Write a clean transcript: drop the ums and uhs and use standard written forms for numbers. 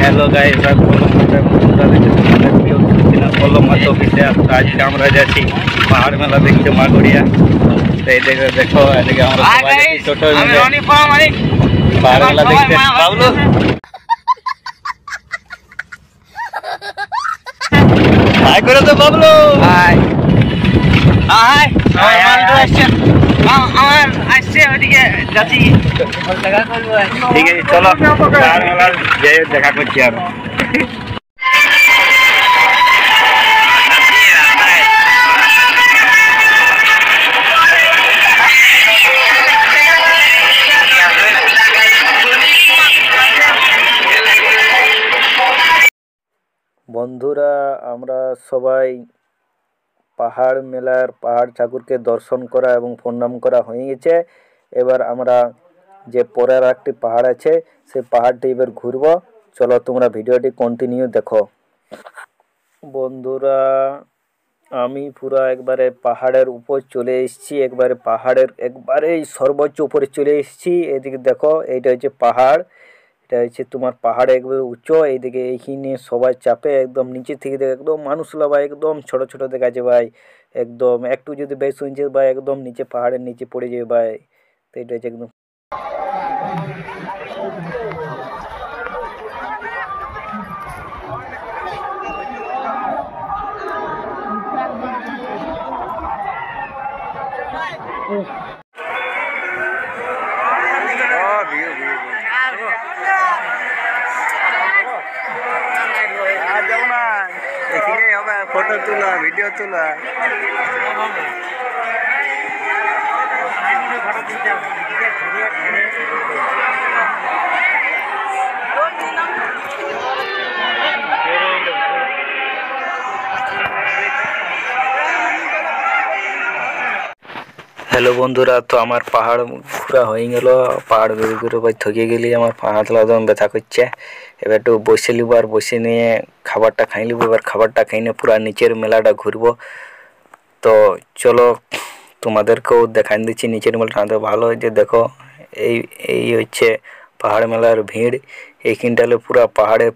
Hello guys, আজকে আমরা যাচ্ছি পাহাড় মেলা দেখতে মাগুরিয়া। এই দেখো দেখো এদিকে আমরা সবাই ছোট পাহাড় মেলা দেখতে। বাবলু হাই করে তো, বাবলু হাই হাই। আমার আসছে ওদিকে যাচ্ছি, ঠিক আছে চলো পাহাড় মেলা যাই দেখা করছি। আর বন্ধুরা আমরা সবাই পাহাড় মেলার পাহাড় ঠাকুরকে দর্শন করা এবং প্রণাম করা হয়ে গেছে। এবার আমরা যে পরের একটি পাহাড় আছে সেই পাহাড়টি এবার ঘুরব। চলো তোমরা ভিডিওটি কন্টিনিউ দেখো। বন্ধুরা আমি পুরা একবারে পাহাড়ের উপর চলে এসেছি, একবারে পাহাড়ের একবারে সর্বোচ্চ উপরে চলে এসেছি। এদিকে দেখো এইটা হচ্ছে পাহাড়, এটা হচ্ছে তোমার পাহাড়ে একবারে উঁচু। এইদিকে এইখানে সবাই চাপে একদম নিচে থেকে দেখে একদম মানুষগুলো ভাই একদম ছোট ছোট দেখাচ্ছে ভাই, একদম একটু যদি বেশ শুনছে ভাই একদম নিচে পাহাড়ের নিচে পড়ে যাবে ভাই। তো এটা হচ্ছে একদম ফটো তোলা ভিডিও তোলা। হ্যালো বন্ধুরা, তো আমার পাহাড় ঘোরা হয়ে গেল। পাহাড় ঘুরে ঘুরে ভাই থকে গেলি, আমার হাতলা একদম ব্যথা করছে। এবার একটু বসে নিব, আর বসে নিয়ে খাবারটা খাই নিব। এবার খাবারটা খাই নিয়ে পুরা নিচের মেলাটা ঘুরবো। তো চলো তোমাদেরকেও দেখাই দিচ্ছি নিচের মেলাটা ভালো হয়েছে। দেখো এই এই হচ্ছে পাহাড় মেলার ভিড়। এইখানটালে পুরা পাহাড়ে